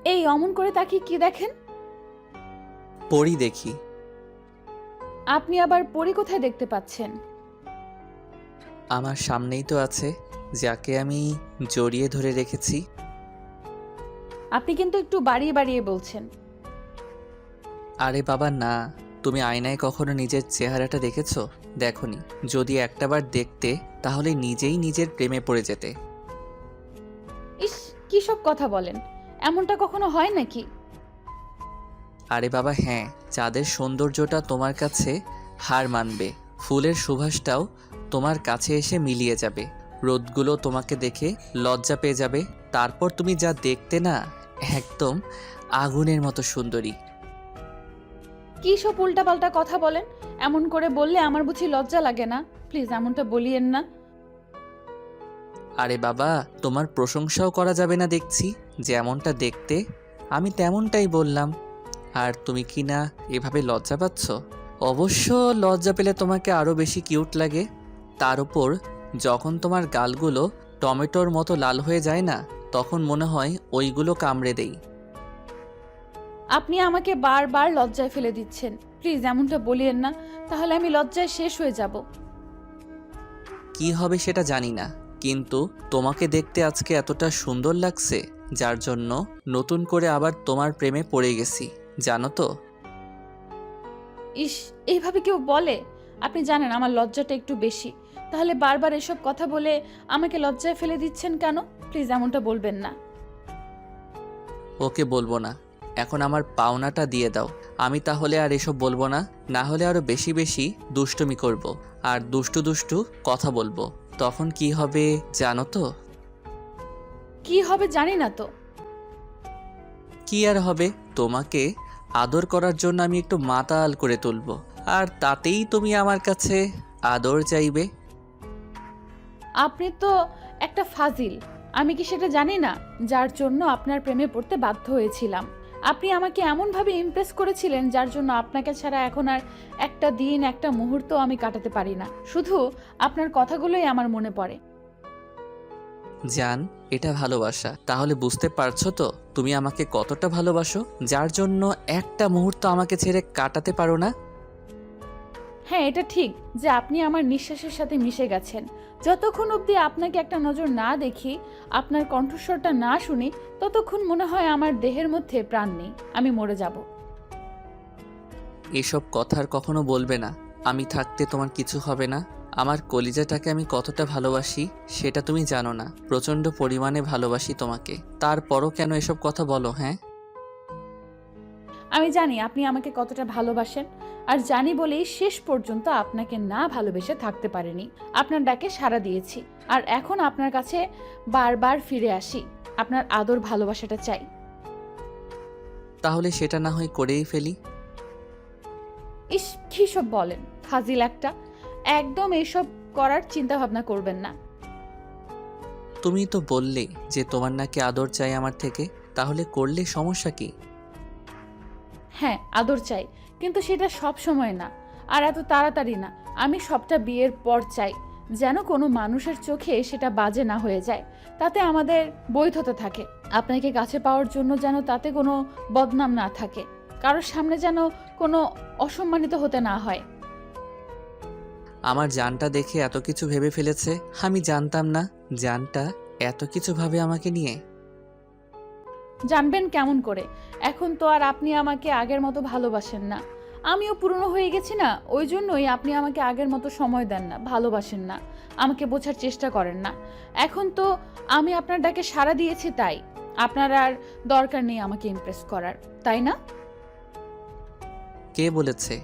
এই অমন করে তাকিয়ে কি দেখেন? পরি দেখি। আপনি আবার পরী কোথায় দেখতে পাচ্ছেন? আমার সামনেই তো আছে, যাকে আমি জড়িয়ে ধরে রেখেছি। আপনি কিন্তু একটু বাড়িয়ে বাড়িয়ে বলছেন। আরে বাবা না, তুমি আয়নায় কখনো নিজের চেহারাটা দেখেছো? দেখোনি? যদি একটাবার দেখতে তাহলে নিজেই নিজের প্রেমে পড়ে যেতে। ইস, কি সব কথা বলেন? এমনটা কখনো হয় নাকি? আরে বাবা হ্যাঁ, চাঁদের সৌন্দর্যটা তোমার কাছে হার মানবে, ফুলের সুবাসটাও তোমার কাছে এসে মিলিয়ে যাবে, রোদগুলো তোমাকে দেখে লজ্জা পেয়ে যাবে। তারপর তুমি যা দেখতে না, একদম আগুনের মতো সুন্দরী। কি সব উল্টাপাল্টা কথা বলেন? এমন করে বললে আমার বুঝি লজ্জা লাগে না? প্লিজ এমনটা বলিয়েন না। আরে বাবা, তোমার প্রশংসাও করা যাবে না দেখছি। যেমনটা দেখতে আমি তেমনটাই বললাম। আর তুমি কি না এভাবে লজ্জা পাচ্ছ? অবশ্য লজ্জা পেলে তোমাকে আরও বেশি কিউট লাগে। তার উপর যখন তোমার গালগুলো টমেটোর মতো লাল হয়ে যায় না, তখন মনে হয় ওইগুলো কামড়ে দেই। আপনি আমাকে বারবার লজ্জায় ফেলে দিচ্ছেন। প্লিজ এমনটা বলিয়েন না, তাহলে আমি লজ্জায় শেষ হয়ে যাব। কি হবে সেটা জানি না, কিন্তু তোমাকে দেখতে আজকে এতটা সুন্দর লাগছে, যার জন্য নতুন করে আবার তোমার প্রেমে পড়ে গেছি, জানো তো? ইস, এইভাবে কেউ বলে? আপনি জানেন আমার লজ্জাটা একটু বেশি, তাহলে বারবার এসব কথা বলে আমাকে লজ্জায় ফেলে দিচ্ছেন কেন? প্লিজ এমনটা বলবেন না। ওকে বলবো না, এখন আমার পাওনাটা দিয়ে দাও। আমি তাহলে আর এসব বলবো না, না হলে আরো বেশি বেশি দুষ্টুমি করব, আর দুষ্টু দুষ্টু কথা বলবো। তখন কি হবে জানো তো? কি হবে জানি না তো। কি আর হবে, তোমাকে আদর করার জন্য আমি একটু মাতাল করে তুলবো, আর তাতেই তুমি আমার কাছে আদর চাইবে। আপনি তো একটা ফাজিল। আমি কি সেটা জানি না, যার জন্য আপনার প্রেমে পড়তে বাধ্য হয়েছিলাম? আপনি আমাকে এমনভাবে ইমপ্রেস করেছিলেন যার জন্য আপনাকে ছাড়া এখন আর একটা দিন একটা মুহূর্ত আমি কাটাতে পারি না। শুধু আপনার কথাগুলোই আমার মনে পড়ে। জান, এটা ভালোবাসা। তাহলে বুঝতে পারছো তো তুমি আমাকে কতটা ভালোবাসো, যার জন্য একটা মুহূর্ত আমাকে ছেড়ে কাটাতে পারো না? হ্যাঁ, এটা ঠিক যে আপনি আমার নিঃশ্বাসের সাথে মিশে গেছেন। যতক্ষণ অবধি আপনাকে একটা নজর না দেখি, আপনার কণ্ঠস্বরটা না শুনি, ততক্ষণ মনে হয় আমার দেহের মধ্যে প্রাণ নেই, আমি মরে যাব। এসব কথা আর কখনো বলবে না। আমি থাকতে তোমার কিছু হবে না। আমার কলিজাটাকে আমি কতটা ভালোবাসি সেটা তুমি জানো না। প্রচণ্ড পরিমাণে ভালোবাসি তোমাকে। তারপরও কেন এসব কথা বলো? হ্যাঁ, আমি জানি আপনি আমাকে কতটা ভালোবাসেন, আর জানি বলেই শেষ পর্যন্ত আপনাকে না ভালোবেসে থাকতে পারিনি। আপনার ডাকে সাড়া দিয়েছি, আর এখন আপনার কাছে বারবার ফিরে আসি। আপনার আদর ভালোবাসাটা চাই। তাহলে সেটা না হয় করেই ফেলি। ইস, কী সব বলেন, ফাজিল একটা। একদম এসব করার চিন্তা ভাবনা করবেন না। তুমি তো বললে যে তোমার নাকি আদর চাই আমার থেকে, তাহলে করলে সমস্যা কি? হ্যাঁ, আদর চাই, কিন্তু সেটা সব সময় না, আর এত তাড়াতাড়ি না। আমি সবটা বিয়ের পর চাই, যেন কোনো মানুষের চোখে সেটা বাজে না হয়ে যায়, তাতে আমাদের বৈধতা থাকে। আপনাকে কাছে পাওয়ার জন্য যেন তাতে কোনো বদনাম না থাকে, কারোর সামনে যেন কোনো অসম্মানিত হতে না হয়। আমার জানটা দেখে এত কিছু ভেবে ফেলেছে, আমি জানতাম না জানটা এত কিছু ভাবে আমাকে নিয়ে। জানবেন কেমন করে? এখন তো আর আপনি আমাকে আগের মতো ভালোবাসেন না। আমিও পুরনো হয়ে গেছি না, ওই জন্যই আপনি আমাকে আগের মতো সময় দেন না, ভালোবাসেন না, আমাকে বোঝার চেষ্টা করেন না। এখন তো আমি আপনার ডাকে সাড়া দিয়েছি, তাই আপনার আর দরকার নেই আমাকে ইমপ্রেস করার, তাই না? কে বলেছে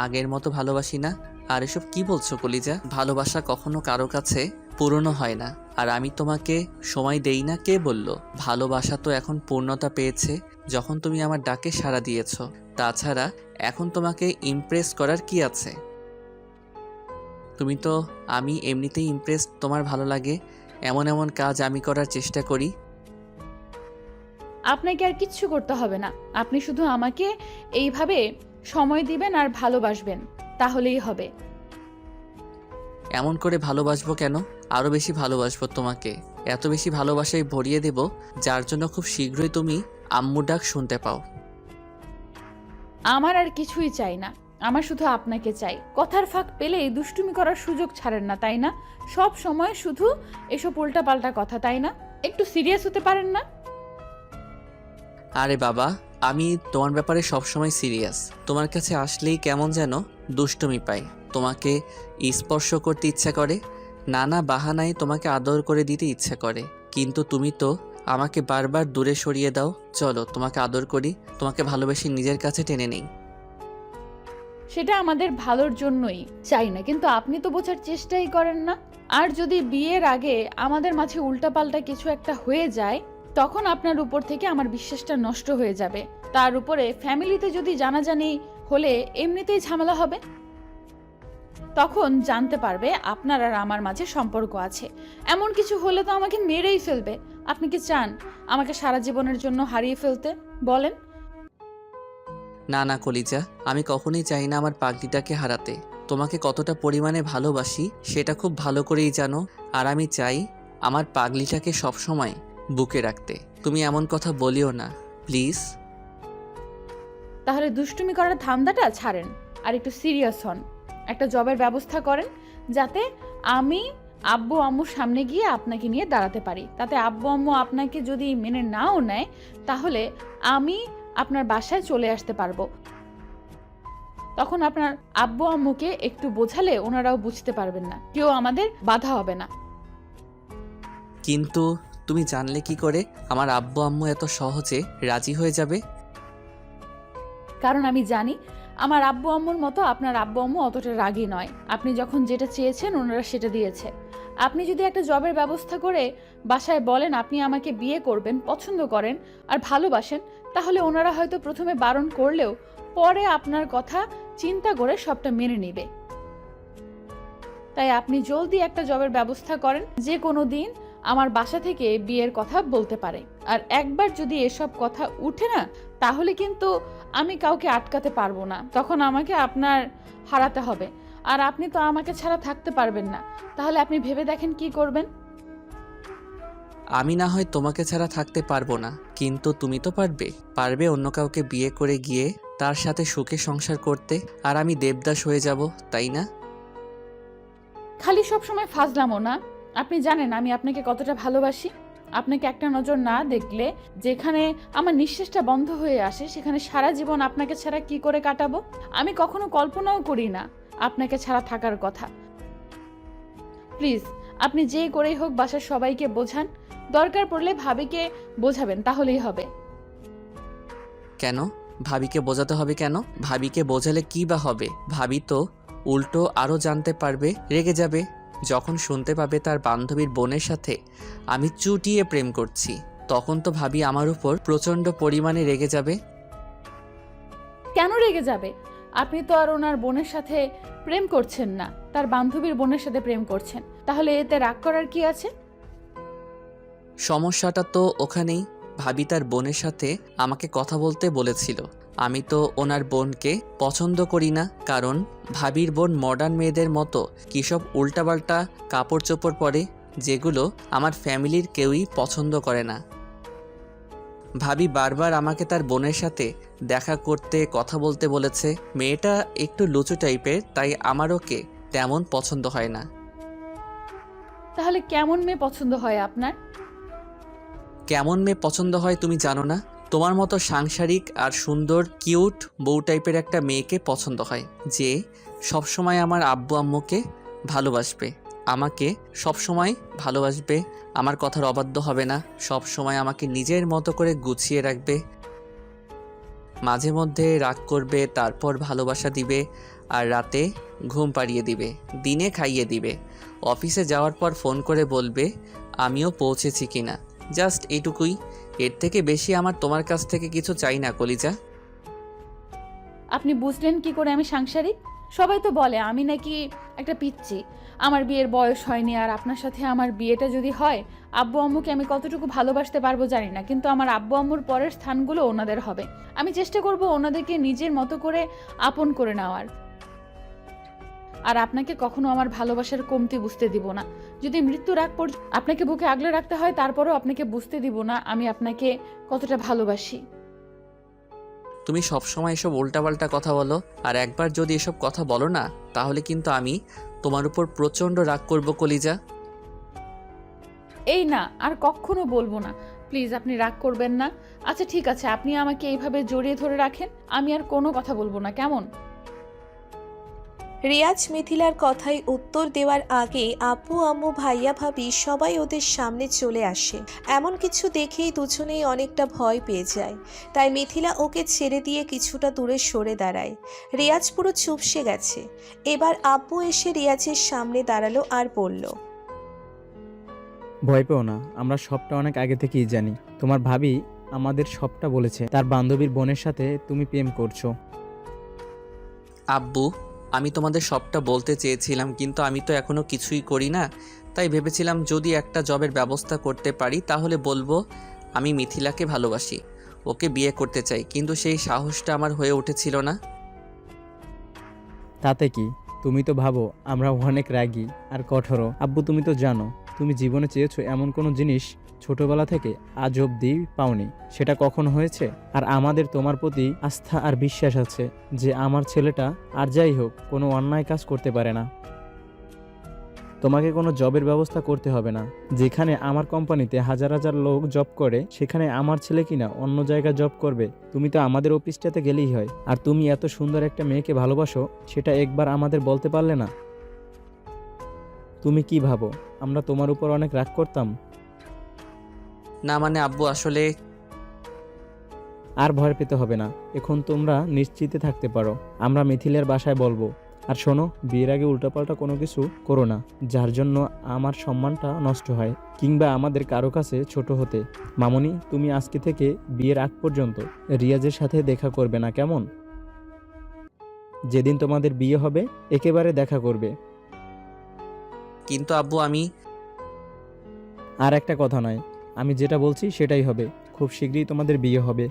আগের মতো ভালোবাসি না? আর এসব কি বলছো কলিজা? ভালোবাসা কখনো কারো কাছে পুরনো হয় না। আর আমি তোমাকে সময় দেই না কে বলল? ভালোবাসা তো এখন পূর্ণতা পেয়েছে যখন তুমি আমার ডাকে সাড়া দিয়েছো। তাছাড়া এখন তোমাকে ইমপ্রেস করার কি আছে? তুমি তো, আমি এমনিতেই ইমপ্রেস, তোমার ভালো লাগে এমন এমন কাজ আমি করার চেষ্টা করি। আপনাকে আর কিচ্ছু করতে হবে না, আপনি শুধু আমাকে এইভাবে সময় দিবেন আর ভালোবাসবেন, তাহলেই হবে। এমন করে ভালোবাসবো কেন? আরও বেশি ভালোবাসবো তোমাকে। এত বেশি ভালোবাসায় ভরিয়ে দেব, যার জন্য খুব শীঘ্রই তুমি আম্মু ডাক শুনতে পাও। আমার আর কিছুই চাই না, আমার শুধু আপনাকে চাই। কথার ফাঁক পেলেই দুষ্টুমি করার সুযোগ ছাড়েন না, তাই না? সব সময় শুধু এসব উল্টাপাল্টা কথা, তাই না? একটু সিরিয়াস হতে পারেন না? আরে বাবা, আমি তোমার ব্যাপারে সবসময় সিরিয়াস। তোমার কাছে আসলেই কেমন যেন দুষ্টুমি পাই। তোমাকে স্পর্শ করতে ইচ্ছা করে, নানা বাহানায় তোমাকে আদর করে দিতে ইচ্ছা করে, কিন্তু তুমি তো আমাকে বারবার দূরে সরিয়ে দাও। চলো তোমাকে আদর করি, তোমাকে ভালোবেসে নিজের কাছে টেনে নেই। সেটা আমাদের ভালোর জন্যই চাই না, কিন্তু আপনি তো বোঝার চেষ্টাই করেন না। আর যদি বিয়ের আগে আমাদের মাঝে উল্টাপাল্টা কিছু একটা হয়ে যায়, তখন আপনার উপর থেকে আমার বিশ্বাসটা নষ্ট হয়ে যাবে। তার উপরে ফ্যামিলিতে যদি জানাজানি হলে এমনিতেই ঝামেলা হবে। তখন জানতে পারবে আপনার আর আমার মাঝে সম্পর্ক আছে। এমন কিছু হলে তো আমাকে মেরেই ফেলবে। আপনি কি চান আমাকে সারা জীবনের জন্য হারিয়ে ফেলতে? বলেন। না না কলিজা, আমি কখনোই চাই না আমার পাগলিটাকে হারাতে। তোমাকে কতটা পরিমাণে ভালোবাসি সেটা খুব ভালো করেই জানো। আর আমি চাই আমার পাগলিটাকে সবসময় বুকে রাখতে। তুমি এমন কথা বলিও না প্লিজ। তাহলে দুষ্টুমি করার ধান্দাটা ছাড়েন আর একটু সিরিয়াস হন। একটা জবের ব্যবস্থা করেন যাতে আমি আব্বু আম্মুর সামনে গিয়ে আপনাকে নিয়ে দাঁড়াতে পারি। তাতে আব্বু আম্মু আপনাকে যদি মেনে নাও নেয়, তাহলে আমি আপনার বাসায় চলে আসতে পারবো। তখন আপনার আব্বু আম্মুকে একটু বোঝালে ওনারাও বুঝতে পারবেন না, কেউ আমাদের বাধা হবে না। কিন্তু তুমি জানলে কি করে আমার আব্বু আম্মু এত সহজে রাজি হয়ে যাবে? কারণ আমি জানি আমার আব্বু আম্মুর মতো আপনার আব্বু আম্মু অতটা রাগী নয়। আপনি যখন যেটা চেয়েছেন ওনারা সেটা দিয়েছে। আপনি যদি একটা জবের ব্যবস্থা করে বাসায় বলেন আপনি আমাকে বিয়ে করবেন, পছন্দ করেন আর ভালোবাসেন, তাহলে ওনারা হয়তো প্রথমে বারণ করলেও পরে আপনার কথা চিন্তা করে সবটা মেনে নেবে। তাই আপনি জলদি একটা জবের ব্যবস্থা করেন, যে কোনো দিন আমার বাসা থেকে বিয়ের কথা বলতে পারে। আর একবার যদি এসব কথা উঠে না, তাহলে কিন্তু আমি কাউকে আটকাতে পারবো না। তখন আমাকে আপনার হারাতে হবে। আর আপনি তো আমাকে ছাড়া থাকতে পারবেন না। তাহলে আপনি ভেবে দেখেন কি করবেন। আমি না হয় তোমাকে ছাড়া থাকতে পারবো না, কিন্তু তুমি তো পারবে। পারবে অন্য কাউকে বিয়ে করে গিয়ে তার সাথে সুখে সংসার করতে, আর আমি দেবদাস হয়ে যাব, তাই না? খালি সব সময় ফাজলামো না। আপনি জানেন আমি আপনাকে কতটা ভালোবাসি। আপনাকে একটা নজর না দেখলে যেখানে আমার নিঃশ্বাসটা বন্ধ হয়ে আসে, সেখানে সারা জীবন আপনাকে ছাড়া কি করে কাটাবো। আমি কখনো কল্পনাও করি না আপনাকে ছাড়া থাকার কথা। প্লিজ আপনি যে করেই হোক বাসার সবাইকে বোঝান। দরকার পড়লে ভাবিকে বোঝাবেন, তাহলেই হবে। কেন ভাবিকে বোঝাতে হবে কেন? ভাবিকে বোঝালে কি বা হবে? ভাবি তো উল্টো আরও জানতে পারবে, রেগে যাবে। যখন শুনতে পাবে তার বান্ধবীর বোনের সাথে আমি চুটিয়ে প্রেম করছি, তখন তো ভাবি আমার উপর প্রচণ্ড পরিমাণে রেগে যাবে। কেন রেগে যাবে? আপনি তো আর ওনার বোনের সাথে প্রেম করছেন না, তার বান্ধবীর বোনের সাথে প্রেম করছেন। তাহলে এতে রাগ করার কি আছে? সমস্যাটা তো ওখানেই। ভাবি তার বোনের সাথে আমাকে কথা বলতে বলেছিল। আমি তো ওনার বোনকে পছন্দ করি না, কারণ ভাবির বোন মডার্ন মেয়েদের মতো কিসব উল্টাপাল্টা কাপড় চোপড় পরে, যেগুলো আমার ফ্যামিলির কেউই পছন্দ করে না। ভাবি বারবার আমাকে তার বোনের সাথে দেখা করতে কথা বলতে বলেছে। মেয়েটা একটু লুচু টাইপের, তাই আমার ওকে তেমন পছন্দ হয় না। তাহলে কেমন মেয়ে পছন্দ হয় আপনার? কেমন মেয়ে পছন্দ হয় তুমি জানো না? তোমার মতো সাংসারিক আর সুন্দর কিউট বউ টাইপের একটা মেয়েকে পছন্দ হয়, যে সবসময় আমার আব্বু আম্মুকে ভালোবাসবে, আমাকে সবসময় ভালোবাসবে, আমার কথার অবাধ্য হবে না, সব সময় আমাকে নিজের মতো করে গুছিয়ে রাখবে, মাঝে মধ্যে রাগ করবে, তারপর ভালোবাসা দিবে, আর রাতে ঘুম পাড়িয়ে দিবে, দিনে খাইয়ে দিবে, অফিসে যাওয়ার পর ফোন করে বলবে আমিও পৌঁছেছি কিনা। জাস্ট এইটুকুই, এর থেকে বেশি আমার তোমার কাছ থেকে কিছু চাই না কলিজা। আপনি বুঝলেন কি করে আমি সাংসারিক? সবাই তো বলে আমি নাকি একটা পিচ্চি। আমার বিয়ের বয়স হয়নি, আর আপনার সাথে আমার বিয়েটা যদি হয়, আব্বু আম্মুকে আমি কতটুকু ভালোবাসতে পারবো জানি না, কিন্তু আমার আব্বু আম্মুর পরের স্থানগুলো ওনাদের হবে। আমি চেষ্টা করব ওনাদেরকে নিজের মতো করে আপন করে নেওয়ার। আর আপনাকে কখনো আমার ভালোবাসার কমতি বুঝতে দিব না। যদি মৃত্যুর আগ পর্যন্ত আপনাকে বুকে আগলে রাখতে হয়, তারপরেও আপনাকে বুঝতে দিব না আমি আপনাকে কতটা ভালোবাসি। তুমি সবসময় এসব উল্টাপাল্টা কথা বলো, আর একবার যদি এসব কথা বলো না, তাহলে কিন্তু আমি তোমার উপর প্রচণ্ড রাগ করব কলিজা। এই না, আর কখনো বলবো না। প্লিজ আপনি রাগ করবেন না। আচ্ছা ঠিক আছে, আপনি আমাকে এইভাবে জড়িয়ে ধরে রাখেন, আমি আর কোনো কথা বলবো না, কেমন? রিয়াজ মিথিলার কথায় উত্তর দেওয়ার আগে আপু আম্মু ভাইয়া ভাবি সবাই ওদের সামনে চলে আসে। এমন কিছু দেখেই দুজনেই অনেকটা ভয় পেয়ে যায়। তাই মিথিলা ওকে ছেড়ে দিয়ে কিছুটা দূরে সরে দাঁড়ায়। রিয়াজ পুরো চুপসে গেছে। এবার আব্বু এসে রিয়াজের সামনে দাঁড়ালো আর বলল, ভয় পেও না, আমরা সবটা অনেক আগে থেকেই জানি। তোমার ভাবি আমাদের সবটা বলেছে। তার বান্ধবীর বোনের সাথে তুমি প্রেম করছো। আব্বু, আমি তোমাদের সবটা বলতে চেয়েছিলাম, কিন্তু আমি তো এখনও কিছুই করি না। তাই ভেবেছিলাম যদি একটা জবের ব্যবস্থা করতে পারি তাহলে বলবো আমি মিথিলাকে ভালোবাসি, ওকে বিয়ে করতে চাই, কিন্তু সেই সাহসটা আমার হয়ে উঠেছিল না। তাতে কি, তুমি তো ভাবো আমরা অনেক রাগী আর কঠোর। আব্বু তুমি তো জানো, তুমি জীবনে চেয়েছো এমন কোনো জিনিস ছোটবেলা থেকে আজ অবধি পাওনি। সেটা কখন হয়েছে? আর আমাদের তোমার প্রতি আস্থা আর বিশ্বাস আছে যে আমার ছেলেটা আর যাই হোক কোনো অন্যায় কাজ করতে পারে না। তোমাকে কোনো জবের ব্যবস্থা করতে হবে না। যেখানে আমার কোম্পানিতে হাজার হাজার লোক জব করে, সেখানে আমার ছেলে কিনা অন্য জায়গায় জব করবে? তুমি তো আমাদের অফিসটাতে গেলেই হয়। আর তুমি এত সুন্দর একটা মেয়েকে ভালোবাসো, সেটা একবার আমাদের বলতে পারলে না? তুমি কি ভাবো আমরা তোমার উপর অনেক রাগ করতাম? না মানে আব্বু, আসলে আর ভয় পেতে হবে না, এখন তোমরা নিশ্চিন্তে থাকতে পারো। আমরা মিথিলের বাসায় বলবো। আর শোনো, বিয়ের আগে উল্টাপাল্টা কোনো কিছু করো না, যার জন্য আমার সম্মানটা নষ্ট হয় কিংবা আমাদের কারো কাছে ছোট হতে। মামনি, তুমি আজকে থেকে বিয়ের আগ পর্যন্ত রিয়াজের সাথে দেখা করবে না, কেমন? যেদিন তোমাদের বিয়ে হবে একেবারে দেখা করবে। কিন্তু আব্বু আমি আর একটা কথা নয়, আমি যেটা বলছি সেটাই হবে। খুব শীঘ্রই তোমাদের বিয়ে হবে।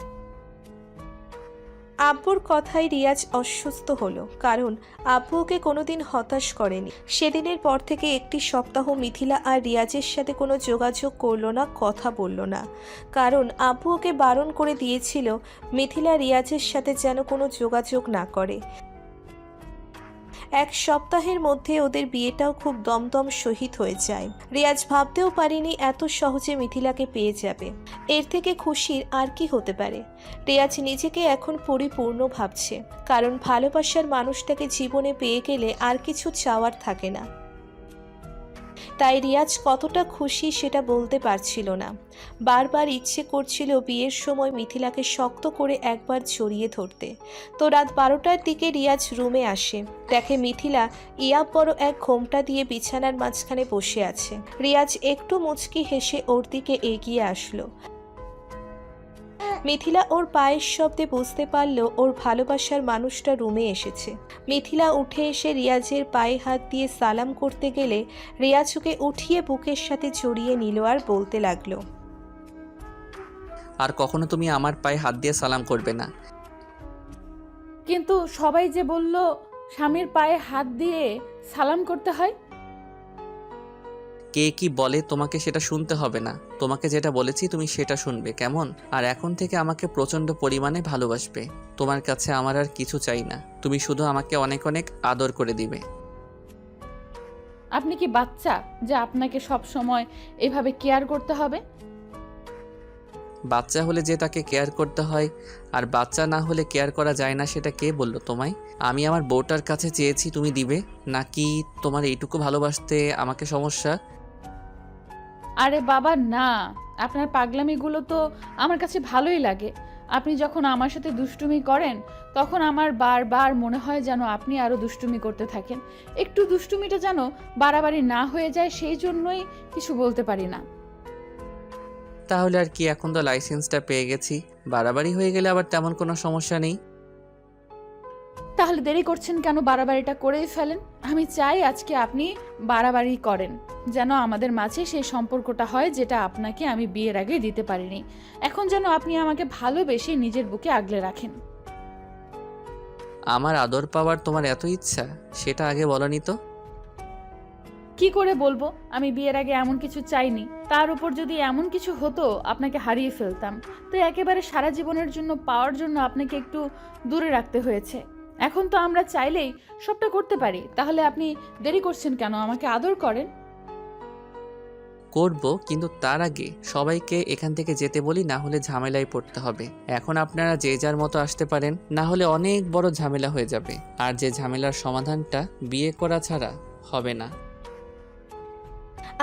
আব্বুর কথায় রিয়াজ অস্বস্ত হলো, কারণ আব্বু ওকে কোনোদিন হতাশ করেনি। সেদিনের পর থেকে একটি সপ্তাহ মিথিলা আর রিয়াজের সাথে কোনো যোগাযোগ করলো না, কথা বলল না। কারণ আব্বু ওকে বারণ করে দিয়েছিল মিথিলা রিয়াজের সাথে যেন কোনো যোগাযোগ না করে। এক সপ্তাহের মধ্যে ওদের বিয়েটাও খুব দমদম শহীদ হয়ে যায়। রিয়াজ ভাবতেও পারেনি এত সহজে মিথিলাকে পেয়ে যাবে। এর থেকে খুশির আর কি হতে পারে? রিয়াজ নিজেকে এখন পরিপূর্ণ ভাবছে, কারণ ভালোবাসার মানুষটাকে জীবনে পেয়ে গেলে আর কিছু চাওয়ার থাকে না। তাই রিয়াজ কতটা খুশি সেটা বলতে পারছিল না। বারবার ইচ্ছে করছিল বিয়ের সময় মিথিলাকে শক্ত করে একবার জড়িয়ে ধরতে। তো রাত 12টার দিকে রিয়াজ রুমে আসে, দেখে মিথিলা ইয়াব বড় এক ঘোমটা দিয়ে বিছানার মাঝখানে বসে আছে। রিয়াজ একটু মুচকি হেসে ওর দিকে এগিয়ে আসলো। মিথিলা ওর পায়ের শব্দে বুঝতে পারল ওর ভালোবাসার মানুষটা রুমে এসেছে। মিথিলা উঠে এসে রিয়াজের পায়ে হাত দিয়ে সালাম করতে গেলে রিয়াজ ওকে উঠিয়ে বুকের সাথে জড়িয়ে নিল আর বলতে লাগলো, আর কখনো তুমি আমার পায়ে হাত দিয়ে সালাম করবে না। কিন্তু সবাই যে বলল স্বামীর পায়ে হাত দিয়ে সালাম করতে হয়। কে কি বলে তোমাকে সেটা শুনতে হবে না, তোমাকে যেটা বলেছি তুমি সেটা শুনবে, কেমন? আর এখন থেকে আমাকে প্রচণ্ড পরিমাণে ভালোবাসবে। তোমার কাছে আমার আর কিছু চাই না, তুমি শুধু আমাকে অনেক অনেক আদর করে দিবে। আপনি কি বাচ্চা যে আপনাকে সব সময় এভাবে কেয়ার করতে হবে? বাচ্চা হলে যে তাকে কেয়ার করতে হয় আর বাচ্চা না হলে কেয়ার করা যায় না, সেটা কে বললো তোমায়? আমি আমার বউটার কাছে চেয়েছি, তুমি দিবে নাকি? তোমার এইটুকু ভালোবাসতে আমাকে সমস্যা? আরে বাবা না, আপনার পাগলামিগুলো তো আমার কাছে ভালোই লাগে। আপনি যখন আমার সাথে দুষ্টুমি করেন তখন আমার বারবার মনে হয় যেন আপনি আরও দুষ্টুমি করতে থাকেন। একটু দুষ্টুমিটা যেন বাড়াবাড়ি না হয়ে যায়, সেই জন্যই কিছু বলতে পারি না। তাহলে আর কি, এখন তো লাইসেন্সটা পেয়ে গেছি, বাড়াবাড়ি হয়ে গেলে আবার তেমন কোনো সমস্যা নেই। তাহলে দেরি করছেন কেন? বাড়াবাড়িটা করেই ফেলেন। আমি চাই আজকে আপনি বাড়াবাড়ি করেন, যেন আমাদের মাঝে সেই সম্পর্কটা হয় যেটা আপনাকে আমি বিয়ের আগে দিতে পারিনি। এখন যেন আপনি আমাকে ভালোবেসে নিজের বুকে আগলে রাখেন। আমার আদর পাওয়ার তোমার এত ইচ্ছা, সেটা আগে বলনি তো। কি করে বলবো আমি বিয়ের আগে এমন কিছু চাইনি। তার উপর যদি এমন কিছু হতো আপনাকে হারিয়ে ফেলতাম, তো একেবারে সারা জীবনের জন্য পাওয়ার জন্য আপনাকে একটু দূরে রাখতে হয়েছে। এখন তো আমরা চাইলেই সবটা করতে পারি, তাহলে আপনি দেরি করছেন কেন? আমাকে আদর করেন। করব, কিন্তু তার আগে সবাইকে এখান থেকে যেতে বলি, না হলে ঝামেলায় পড়তে হবে। এখন আপনারা যে যার মতো আসতে পারেন, না হলে অনেক বড় ঝামেলা হয়ে যাবে, আর যে ঝামেলার সমাধানটা বিয়ে করা ছাড়া হবে না।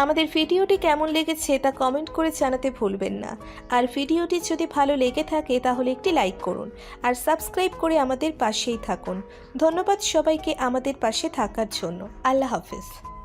আমাদের ভিডিওটি কেমন লেগেছে তা কমেন্ট করে জানাতে ভুলবেন না। আর ভিডিওটি যদি ভালো লেগে থাকে তাহলে একটি লাইক করুন আর সাবস্ক্রাইব করে আমাদের পাশেই থাকুন। ধন্যবাদ সবাইকে আমাদের পাশে থাকার জন্য। আল্লাহ হাফেজ।